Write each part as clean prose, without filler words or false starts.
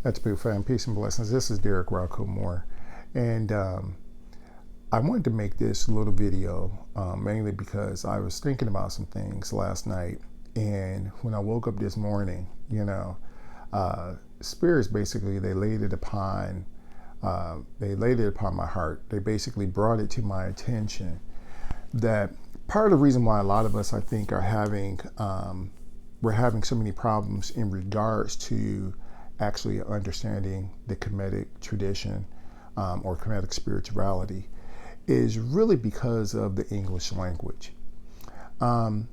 That's beautiful, and peace and blessings. This is Derric Moore, and I wanted to make this little video mainly because I was thinking about some things last night, and when I woke up this morning, spirits basically they laid it upon my heart. They basically brought it to my attention that part of the reason why a lot of us, I think, are having we're having so many problems in regards to actually understanding the Kemetic tradition or Kemetic spirituality is really because of the English language. The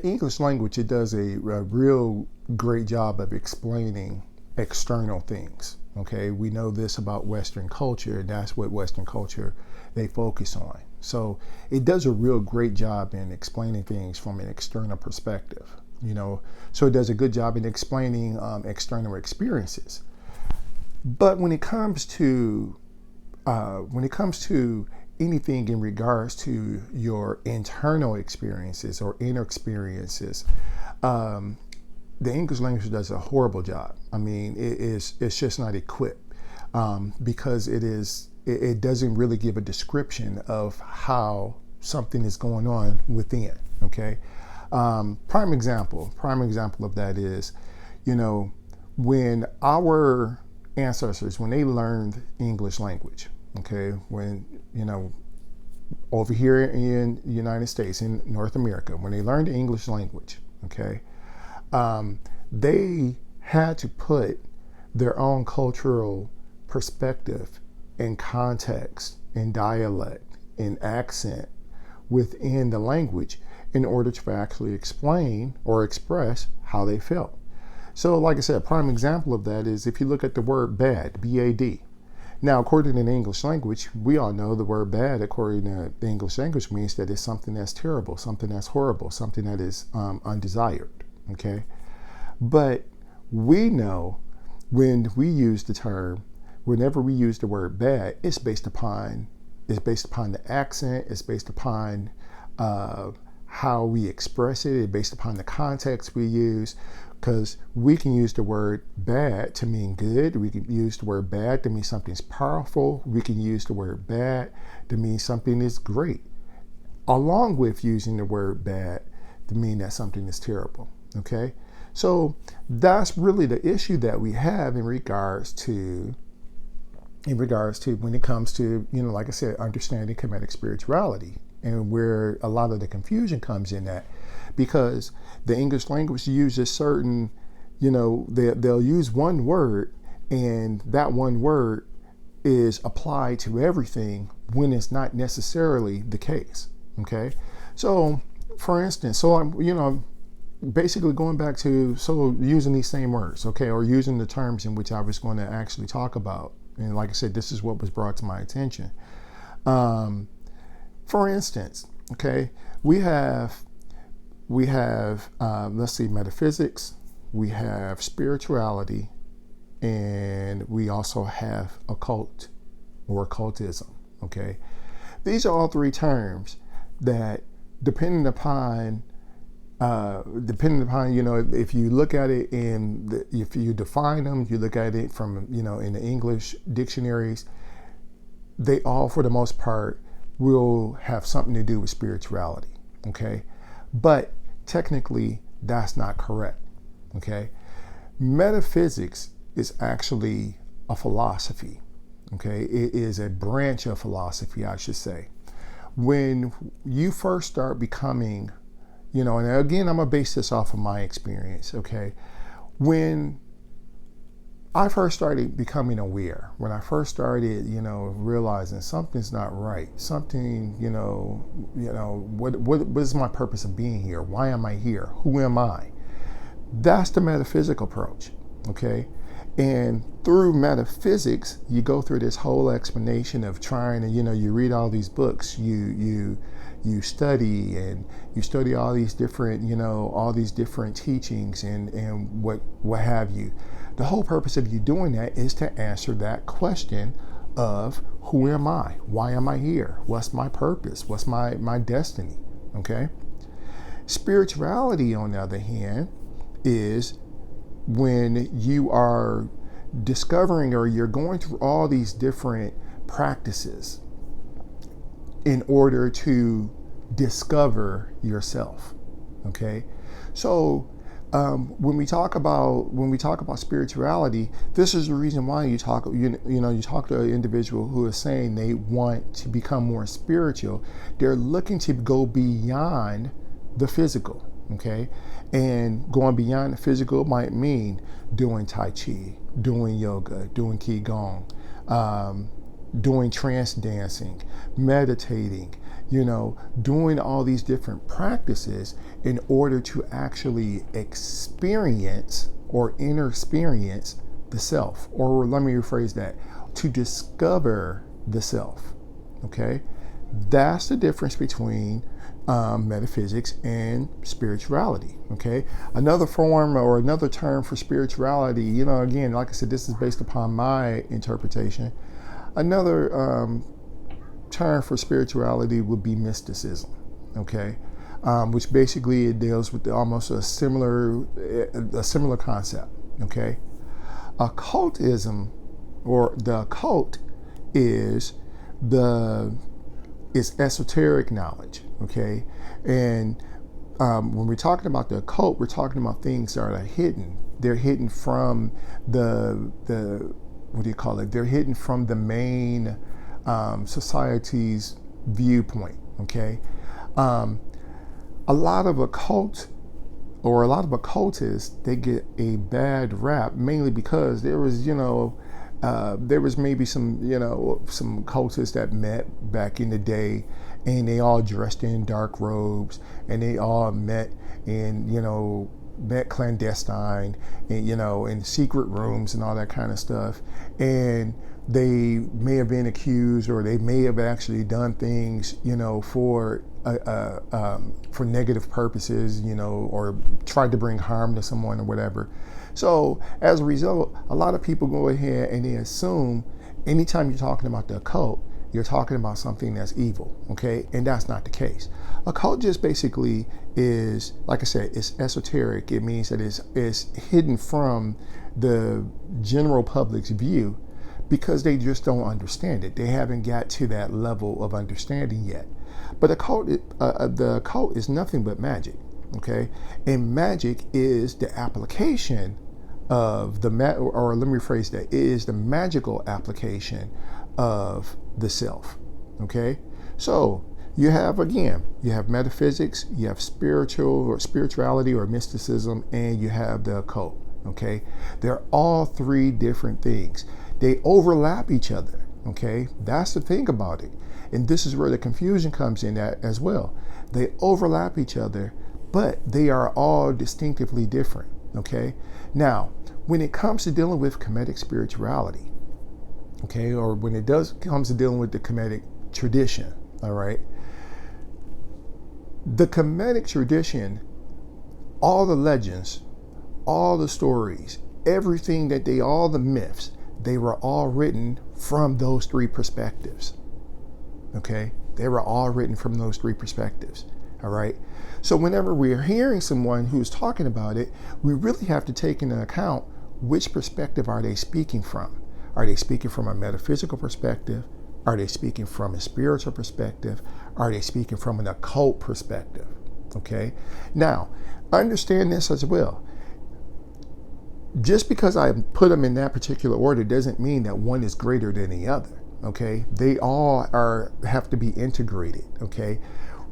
English language, it does a real great job of explaining external things. Okay, we know this about Western culture, and that's what Western culture they focus on. So it does a real great job in explaining things from an external perspective. So it does a good job in explaining external experiences. But when it comes to anything in regards to your internal experiences or inner experiences, the English language does a horrible job. I mean, it's just not equipped because it doesn't really give a description of how something is going on within. Okay. Prime example of that is, when our ancestors, when they learned English language, okay, when, over here in the United States, in North America, when they learned the English language, okay, they had to put their own cultural perspective and context and dialect and accent within the language in order to actually explain or express how they felt. So like I said, a prime example of that is if you look at the word bad, B-A-D. Now, according to the English language, we all know the word bad, according to the English language, means that it's something that's terrible, something that's horrible, something that is undesired, okay? But we know when we use the term, whenever we use the word bad, it's based upon the accent, it's based upon how we express it, it's based upon the context we use, because we can use the word bad to mean good, we can use the word bad to mean something's powerful, we can use the word bad to mean something is great, along with using the word bad to mean that something is terrible, okay? So that's really the issue that we have in regards to when it comes to, like I said, understanding Kemetic spirituality, and where a lot of the confusion comes in that, because the English language uses certain, they'll use one word, and that one word is applied to everything when it's not necessarily the case. Okay, so for instance, I'm basically going back to using these same words, okay, or using the terms in which I was going to actually talk about. And like I said, this is what was brought to my attention. For instance, okay, we have let's see, metaphysics, we have spirituality, and we also have occult or occultism. Okay, these are all three terms that, depending upon if you look at it if you define them, you look at it from, in the English dictionaries, they all, for the most part, will have something to do with spirituality, okay? But technically, that's not correct, okay? Metaphysics is actually a philosophy, okay? It is a branch of philosophy, I should say. When you first start becoming, and again, I'm gonna base this off of my experience, okay? When I first started becoming aware, when I first started, realizing something's not right, something, what is my purpose of being here? Why am I here? Who am I? That's the metaphysical approach, okay? And through metaphysics, you go through this whole explanation of trying to, you read all these books, you study, and you study all these different, all these different teachings and what have you. The whole purpose of you doing that is to answer that question of who am I? Why am I here? What's my purpose? What's my destiny? Okay? Spirituality, on the other hand, is when you are discovering, or you're going through all these different practices in order to discover yourself. Okay, so when we talk about spirituality, this is the reason why you talk to an individual who is saying they want to become more spiritual. They're looking to go beyond the physical. Okay, and going beyond the physical might mean doing Tai Chi, doing yoga, doing Qigong, doing trance dancing, meditating, doing all these different practices in order to actually experience or inner experience the self. Or let me rephrase that, to discover the self. Okay, that's the difference between metaphysics and spirituality. Okay, another form or another term for spirituality, again, like I said, this is based upon my interpretation. Another term for spirituality would be mysticism. Okay, which basically it deals with almost a similar concept. Okay, occultism, or the occult, is esoteric knowledge. Okay, and when we're talking about the occult, we're talking about things that are hidden. They're hidden from the what do you call it? They're hidden from the main society's viewpoint. Okay, a lot of occultists, they get a bad rap, mainly because there was maybe some cultists that met back in the day, and they all dressed in dark robes, and they all met clandestine, and in secret rooms and all that kind of stuff. And they may have been accused, or they may have actually done things, for negative purposes, or tried to bring harm to someone or whatever. So as a result, a lot of people go ahead and they assume anytime you're talking about the occult, you're talking about something that's evil. Okay, and that's not the case. Occult just basically is, like I said, it's esoteric. It means that it's hidden from the general public's view, because they just don't understand it. They haven't got to that level of understanding yet. But the occult is nothing but magic. Okay, and magic is the application of or let me rephrase that, it is the magical application of the self. Okay, so you have metaphysics, you have spirituality or mysticism, and you have the occult. Okay, they're all three different things. They overlap each other. Okay, that's the thing about it, and this is where the confusion comes in at as well. They overlap each other, but they are all distinctively different. Okay, now when it comes to dealing with Kemetic spirituality, okay, or when it comes to dealing with the Kemetic tradition, all right, the Kemetic tradition, all the legends, all the stories, everything all the myths, they were all written from those three perspectives. Okay, they were all written from those three perspectives. All right, so whenever we're hearing someone who's talking about it, we really have to take into account which perspective are they speaking from. Are they speaking from a metaphysical perspective? Are they speaking from a spiritual perspective? Are they speaking from an occult perspective? Okay, now understand this as well. Just because I put them in that particular order doesn't mean that one is greater than the other. Okay, they all have to be integrated. Okay,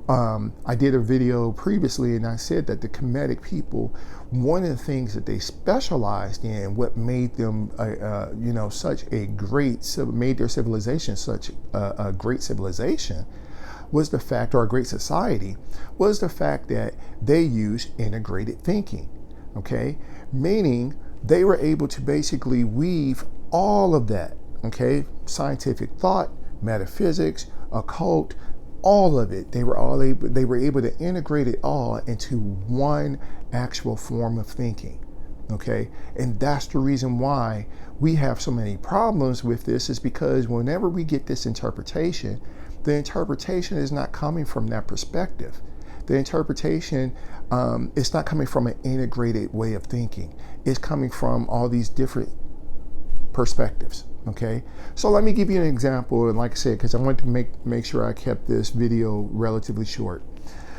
I did a video previously, and I said that the Kemetic people, one of the things that they specialized in, what made them made their civilization such a great civilization, was the fact, or a great society, was the fact that they used integrated thinking. Okay, meaning they were able to basically weave all of that, okay, scientific thought, metaphysics, occult, all of it. They were able to integrate it all into one actual form of thinking. Okay, and that's the reason why we have so many problems with this, is because whenever we get this interpretation, the interpretation is not coming from that perspective. The interpretation is not coming from an integrated way of thinking. It's coming from all these different perspectives. Okay, so let me give you an example, and like I said, because I want to make sure I kept this video relatively short.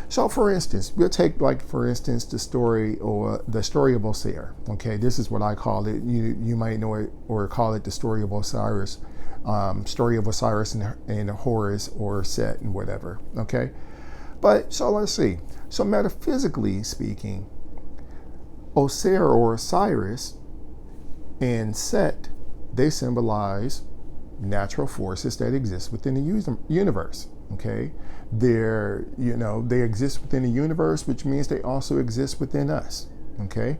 So for instance, we'll take, like, for instance, the story of Osir. Okay, this is what I call it. You might know it or call it the story of Osiris, and Horus or Set and whatever. Okay, but so let's see. So metaphysically speaking, Osir or Osiris and Set, they symbolize natural forces that exist within the universe. Okay, they exist within the universe, which means they also exist within us. Okay,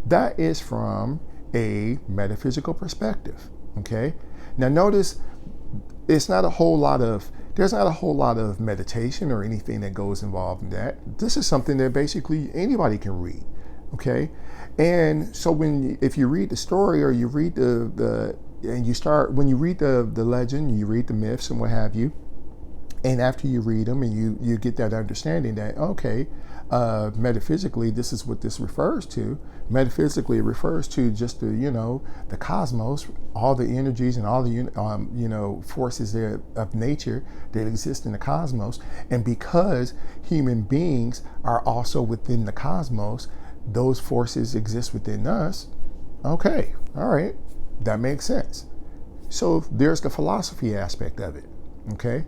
that is from a metaphysical perspective. Okay, now notice there's not a whole lot of meditation or anything that goes involved in that. This is something that basically anybody can read. Okay, and so if you read the story, or you read when you read the legend, you read the myths and what have you, and after you read them and you get that understanding that, okay, metaphysically, this is what this refers to. Metaphysically, it refers to just the cosmos, all the energies and all the forces there of nature that exist in the cosmos. And because human beings are also within the cosmos, those forces exist within us. Okay, all right, that makes sense. So there's the philosophy aspect of it. Okay.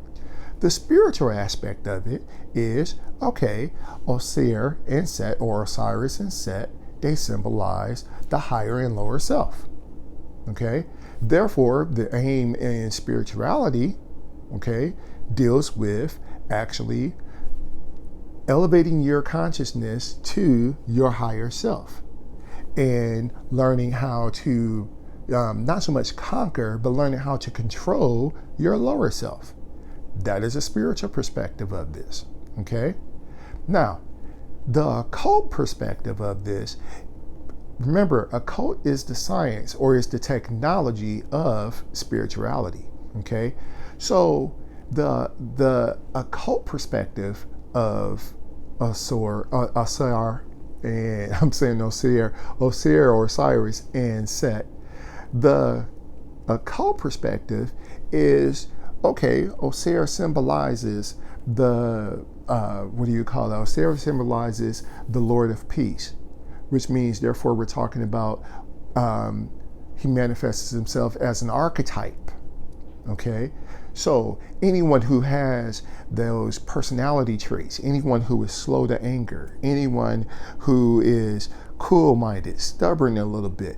The spiritual aspect of it is, okay, Osir and Set, or Osiris and Set, they symbolize the higher and lower self. Okay, therefore, the aim in spirituality, okay, deals with actually elevating your consciousness to your higher self and learning how to not so much conquer, but learning how to control your lower self. That is a spiritual perspective of this. Okay, now the occult perspective of this, remember, occult is the science, or is the technology of spirituality. Okay, so the occult perspective of Osir, and I'm saying Osir or Osiris and Set, the occult perspective is, okay, Osir symbolizes Osir symbolizes the Lord of Peace, which means, therefore, we're talking about he manifests himself as an archetype. Okay, so anyone who has those personality traits, anyone who is slow to anger, anyone who is cool-minded, stubborn a little bit,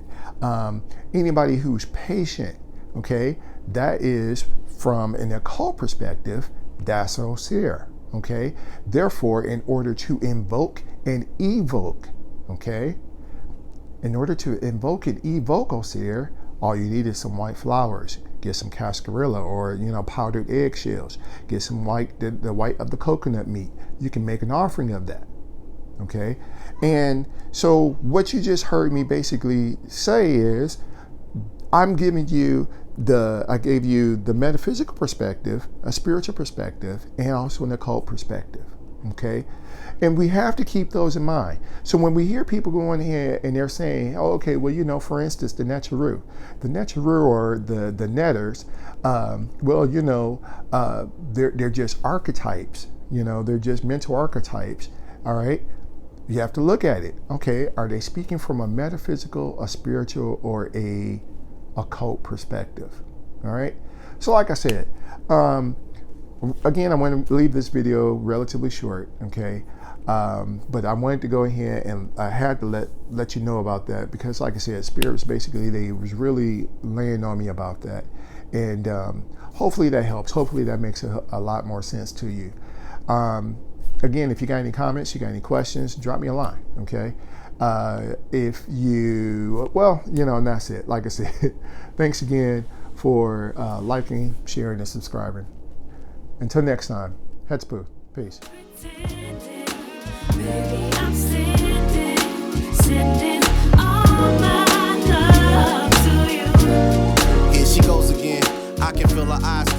anybody who's patient, okay, that is, from an occult perspective, that's Osir. Okay, therefore, in order to invoke and evoke, okay, in order to invoke and evoke Osir, all you need is some white flowers. Get some cascarilla, or powdered eggshells. Get some the white of the coconut meat. You can make an offering of that. Okay, and so what you just heard me basically say is, I gave you the metaphysical perspective, a spiritual perspective, and also an occult perspective. Okay, and we have to keep those in mind. So when we hear people going here and they're saying, oh, okay, well, for instance, the Neteru or the Netters, they're just archetypes. They're just mental archetypes. All right. You have to look at it. Okay, are they speaking from a metaphysical, a spiritual, or a occult perspective? All right. So like I said, again, I want to leave this video relatively short. Okay. But I wanted to go ahead and I had to let you know about that, because like I said, spirits basically, they was really laying on me about that. And hopefully that helps. Hopefully that makes a lot more sense to you. Again, if you got any comments, you got any questions, drop me a line. Okay. And that's it. Like I said, thanks again for liking, sharing, and subscribing. Until next time, head spoo. Peace. Maybe I'm sending all my love to you. Here she goes again. I can feel her eyes